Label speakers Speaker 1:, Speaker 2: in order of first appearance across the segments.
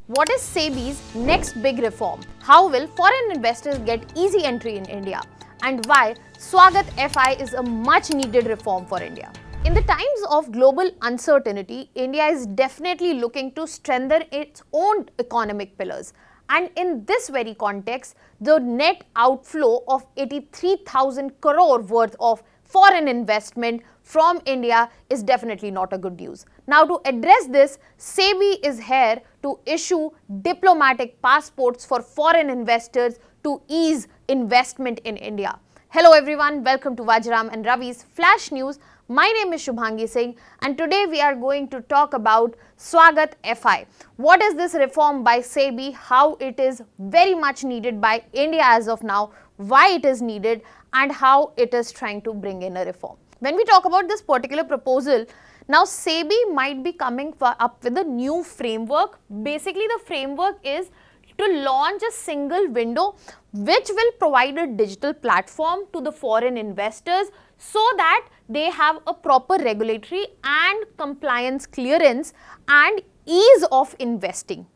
Speaker 1: What is SEBI's next big reform? How will foreign investors get easy entry in India? And why SWAGAT-FI is a much needed reform for India? In the times of global uncertainty, India is definitely looking to strengthen its own economic pillars. And in this very context, the net outflow of 83,000 crore worth of foreign investment from India is definitely not a good news. Now, to address this, SEBI is here to issue diplomatic passports for foreign investors to ease investment in India. Hello everyone, welcome to Vajiram and Ravi's Flash News. My name is Shubhangi Singh and today we are going to talk about SWAGAT-FI. What is this reform by SEBI, how it is very much needed by India as of now, why it is needed and how it is trying to bring in a reform. When we talk about this particular proposal, now SEBI might be coming up with a new framework. Basically the framework is to launch a single window which will provide a digital platform to the foreign investors so that they have a proper regulatory and compliance clearance and ease of investing.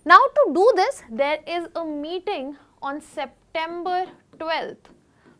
Speaker 1: Now to do this, there is a meeting on September 12th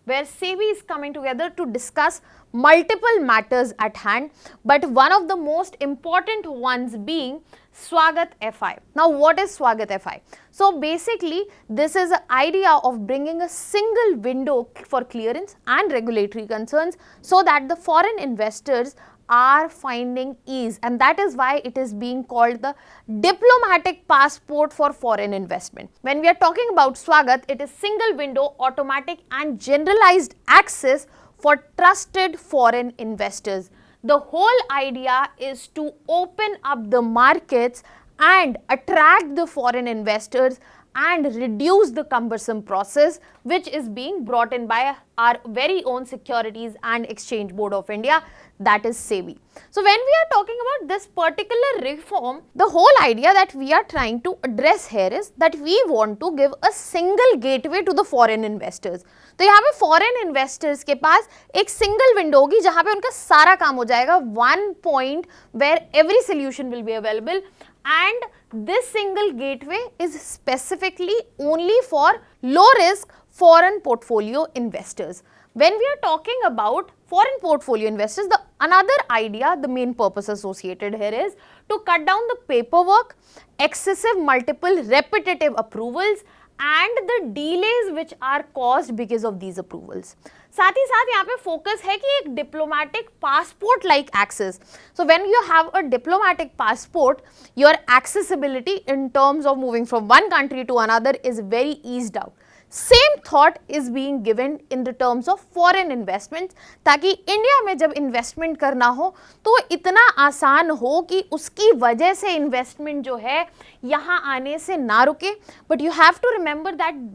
Speaker 1: where SEBI is coming together to discuss multiple matters at hand, but one of the most important ones being SWAGAT-FI. Now, what is SWAGAT-FI? So, basically, this is an idea of bringing a single window for clearance and regulatory concerns so that the foreign investors are finding ease, and that is why it is being called the diplomatic passport for foreign investment. When we are talking about SWAGAT, it is single window automatic and generalized access for trusted foreign investors. The whole idea is to open up the markets and attract the foreign investors and reduce the cumbersome process which is being brought in by our very own Securities and Exchange Board of India, that is SEBI. So when we are talking about this particular reform, the whole idea that we are trying to address here is that we want to give a single gateway to the foreign investors. तो यहाँ पे foreign investors के पास एक single window होगी जहाँ पे उनका सारा काम हो जाएगा, one point where every solution will be available, and this single gateway is specifically only for low risk foreign portfolio investors. When we are talking about foreign portfolio investors, the another idea, the main purpose associated here is to cut down the paperwork, excessive multiple repetitive approvals and the delays which are caused because of these approvals. साथ ही साथ यहाँ पे focus है कि एक diplomatic passport like access. So when you have a diplomatic passport, your accessibility in terms of moving from one country to another is very eased out. Same thought is being given in the terms of foreign investment, ताकि India में जब investment करना हो तो इतना आसान हो कि उसकी वजह से इन्वेस्टमेंट जो है यहाँ आने से ना रुके. But you have to remember that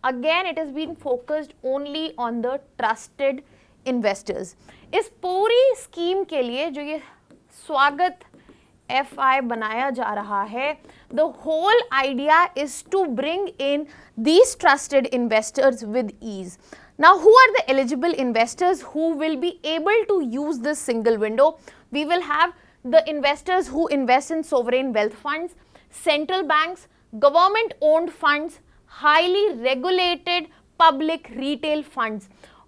Speaker 1: again it has been focused only on the trusted investors. इस पूरी स्कीम के लिए जो ये SWAGAT-FI बनाया जा रहा है, the whole idea is to bring in these trusted investors with ease. Now, who are the eligible investors who will be able to use this single window? We will have the investors who invest in sovereign wealth funds, central banks, government-owned funds, highly regulated public retail funds.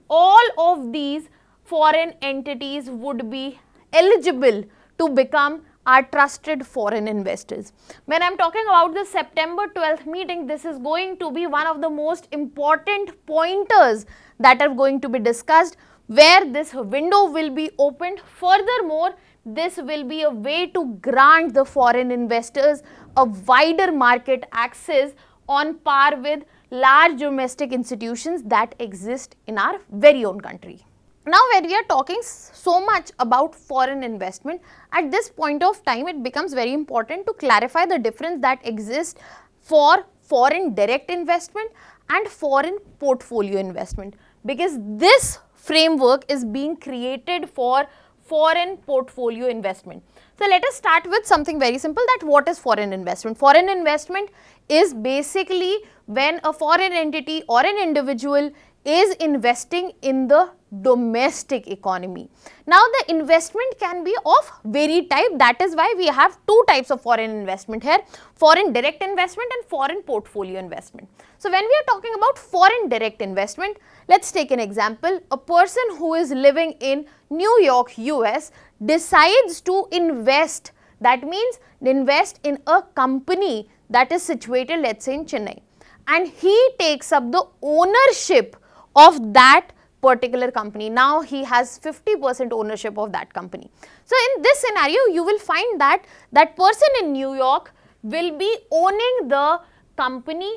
Speaker 1: All of these foreign entities would be eligible to become our trusted foreign investors. When I'm talking about the September 12th meeting, this is going to be one of the most important pointers that are going to be discussed, where this window will be opened. Furthermore, this will be a way to grant the foreign investors a wider market access on par with large domestic institutions that exist in our very own country. Now, when we are talking so much about foreign investment, at this point of time, it becomes very important to clarify the difference that exists for foreign direct investment and foreign portfolio investment, because this framework is being created for foreign portfolio investment. So let us start with something very simple, that what is foreign investment? Foreign investment is basically when a foreign entity or an individual is investing in the domestic economy. Now the investment can be of varied type. That is why we have two types of foreign investment here, foreign direct investment and foreign portfolio investment. So when we are talking about foreign direct investment, let's take an example. A person who is living in New York, US decides to invest. That means invest in a company that is situated, let's say, in Chennai, and he takes up the ownership of that particular company. Now he has 50% ownership of that company. So in this scenario, you will find that that person in New York will be owning the company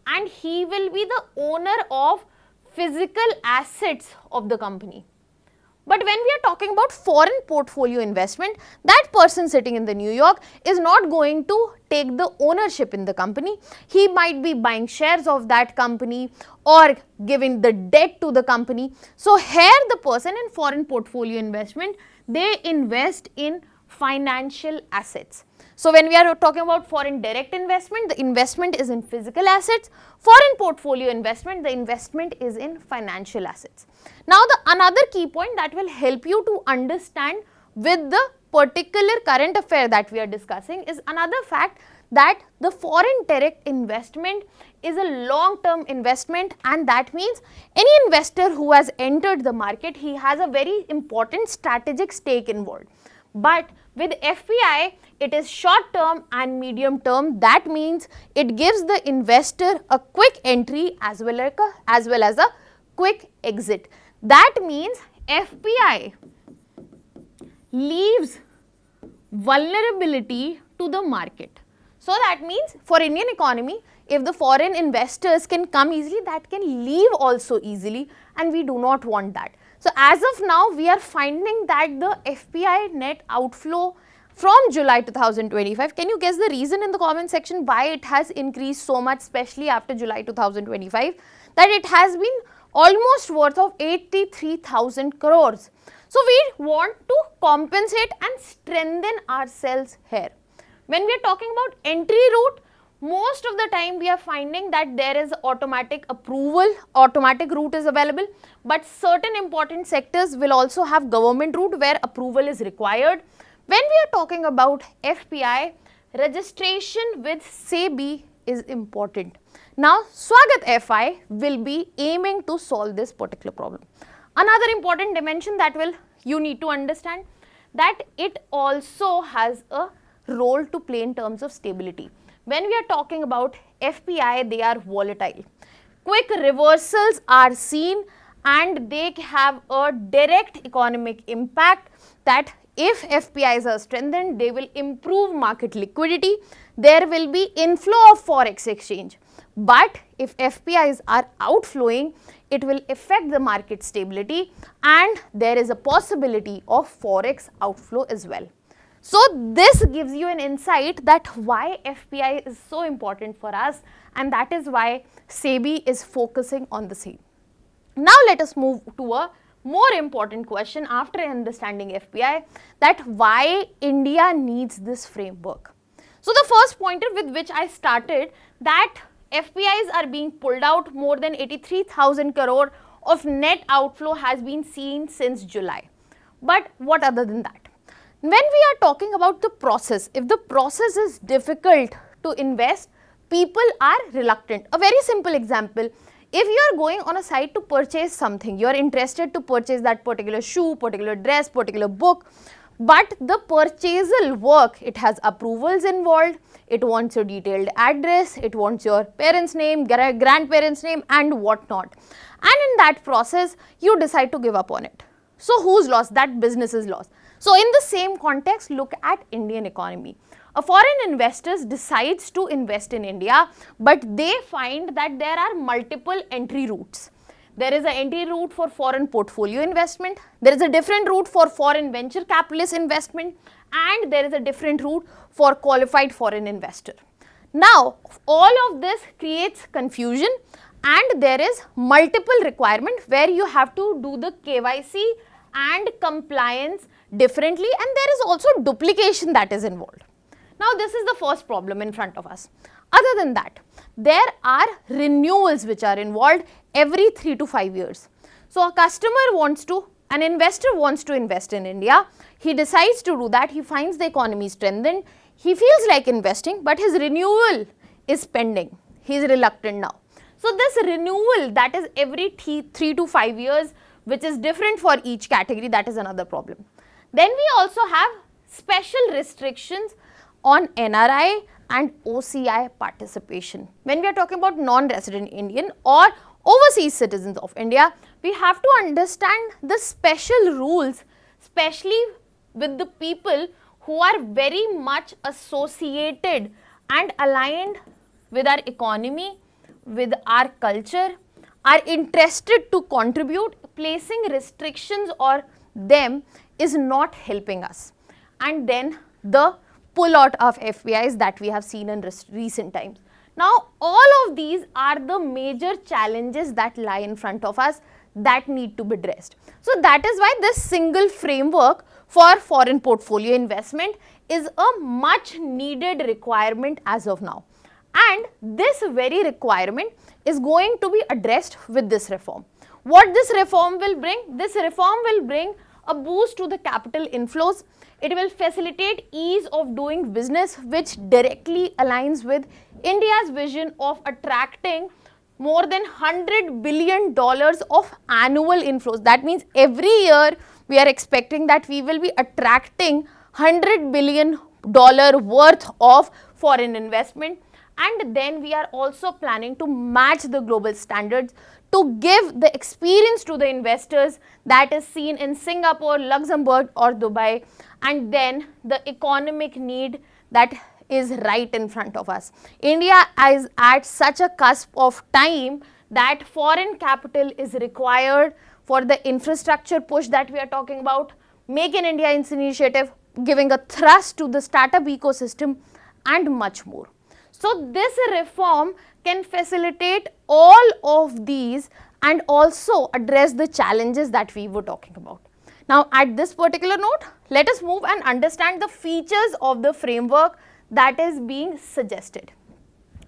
Speaker 1: and he will be the owner of physical assets of the company. But when we are talking about foreign portfolio investment, that person sitting in the New York is not going to take the ownership in the company. He might be buying shares of that company or giving the debt to the company. So here the person in foreign portfolio investment, they invest in financial assets. So when we are talking about foreign direct investment, the investment is in physical assets. Foreign portfolio investment, the investment is in financial assets. Now the another key point that will help you to understand with the particular current affair that we are discussing is another fact that the foreign direct investment is a long-term investment, and that means any investor who has entered the market, he has a very important strategic stake involved. But with FPI, it is short term and medium term. That means it gives the investor a quick entry as well as a quick exit. That means FPI leaves vulnerability to the market. So that means for Indian economy, if the foreign investors can come easily, that can leave also easily, and we do not want that. So as of now, we are finding that the FPI net outflow from July 2025, can you guess the reason in the comment section why it has increased so much, especially after July 2025? That it has been almost worth of 83,000 crores. So we want to compensate and strengthen ourselves here. When we are talking about entry route, most of the time we are finding that there is automatic approval, automatic route is available, but certain important sectors will also have government route where approval is required. When we are talking about FPI, registration with SEBI is important. Now, SWAGAT-FI will be aiming to solve this particular problem. Another important dimension that you need to understand, that it also has a role to play in terms of stability. When we are talking about FPI, they are volatile. Quick reversals are seen and they have a direct economic impact that if FPIs are strengthened, they will improve market liquidity. There will be inflow of forex exchange. But if FPIs are outflowing, it will affect the market stability and there is a possibility of forex outflow as well. So this gives you an insight that why FPI is so important for us, and that is why SEBI is focusing on the same. Now let us move to a more important question after understanding FPI, that why India needs this framework. So the first pointer with which I started, that FPIs are being pulled out, more than 83,000 crore of net outflow has been seen since July. But what other than that? When we are talking about the process, if the process is difficult to invest, people are reluctant. A very simple example, if you are going on a site to purchase something, you are interested to purchase that particular shoe, particular dress, particular book, but the purchasal work, it has approvals involved, it wants your detailed address, it wants your parents' name, grandparents' name and whatnot. And in that process, you decide to give up on it. So who's lost? That business is lost. So in the same context, look at Indian economy. A foreign investor decides to invest in India, but they find that there are multiple entry routes. There is an entry route for foreign portfolio investment, there is a different route for foreign venture capitalist investment, and there is a different route for qualified foreign investor. Now, all of this creates confusion and there is multiple requirement where you have to do the KYC and compliance differently, and there is also duplication that is involved. Now, this is the first problem in front of us. Other than that, there are renewals which are involved every 3 to 5 years. So an investor wants to invest in India. He decides to do that. He finds the economy strengthened. He feels like investing, but his renewal is pending. He is reluctant now. So this renewal, that is every 3 to 5 years, which is different for each category, that is another problem. Then we also have special restrictions on NRI and OCI participation. When we are talking about non-resident Indian or overseas citizens of India, we have to understand the special rules, especially with the people who are very much associated and aligned with our economy, with our culture, are interested to contribute. Placing restrictions on them is not helping us. And then the pull out of FPIs that we have seen in recent times. Now, all of these are the major challenges that lie in front of us that need to be addressed. So that is why this single framework for foreign portfolio investment is a much needed requirement as of now. And this very requirement is going to be addressed with this reform. What this reform will bring? This reform will bring a boost to the capital inflows. It will facilitate ease of doing business, which directly aligns with India's vision of attracting more than $100 billion of annual inflows. That means every year we are expecting that we will be attracting $100 billion worth of foreign investment. And then we are also planning to match the global standards to give the experience to the investors that is seen in Singapore, Luxembourg or Dubai, and then the economic need that is right in front of us. India is at such a cusp of time that foreign capital is required for the infrastructure push that we are talking about, Make in India initiative, giving a thrust to the startup ecosystem and much more. So this reform can facilitate all of these and also address the challenges that we were talking about. Now at this particular note, let us move and understand the features of the framework that is being suggested.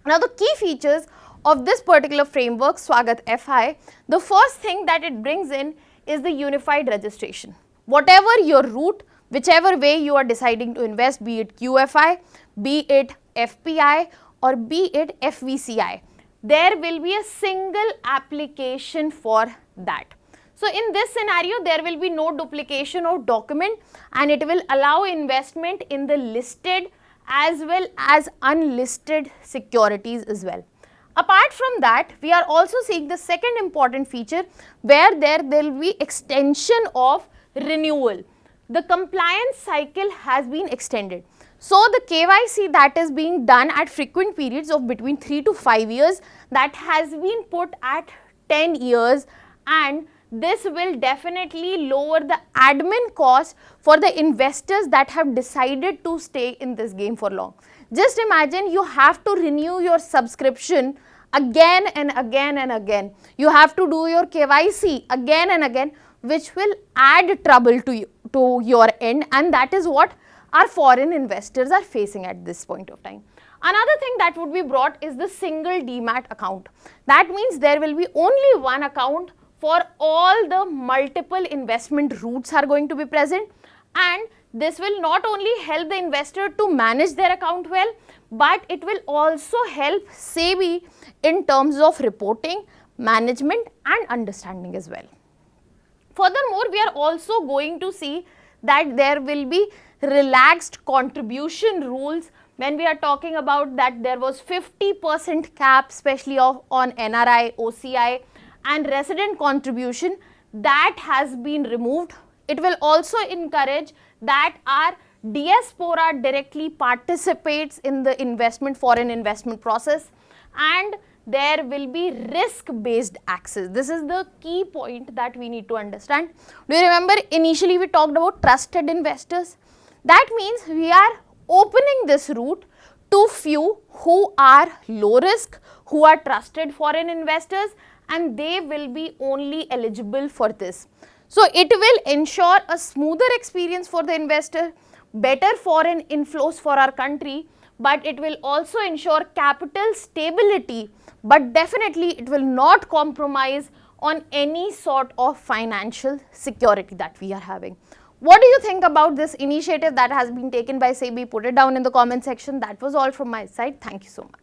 Speaker 1: Now the key features of this particular framework, SWAGAT-FI, the first thing that it brings in is the unified registration. Whatever your route, whichever way you are deciding to invest, be it QFI, be it FPI or be it FVCI, there will be a single application for that. So in this scenario, there will be no duplication of document and it will allow investment in the listed as well as unlisted securities as well. Apart from that, we are also seeing the second important feature where there will be extension of renewal. The compliance cycle has been extended. So the KYC that is being done at frequent periods of between 3 to 5 years, that has been put at 10 years, and this will definitely lower the admin cost for the investors that have decided to stay in this game for long. Just imagine you have to renew your subscription again and again and again. You have to do your KYC again and again, which will add trouble to you, to your end, and that is what our foreign investors are facing at this point of time. Another thing that would be brought is the single Demat account. That means there will be only one account for all the multiple investment routes are going to be present, and this will not only help the investor to manage their account well, but it will also help SEBI in terms of reporting, management and understanding as well. Furthermore, we are also going to see that there will be relaxed contribution rules when we are talking about that there was 50% cap, especially on NRI, OCI and resident contribution, that has been removed. It will also encourage that our diaspora directly participates in the foreign investment process, and there will be risk-based access. This is the key point that we need to understand. Do you remember initially we talked about trusted investors? That means we are opening this route to few who are low risk, who are trusted foreign investors, and they will be only eligible for this. So it will ensure a smoother experience for the investor, better foreign inflows for our country, but it will also ensure capital stability, but definitely it will not compromise on any sort of financial security that we are having. What do you think about this initiative that has been taken by SEBI? Put it down in the comment section. That was all from my side. Thank you so much.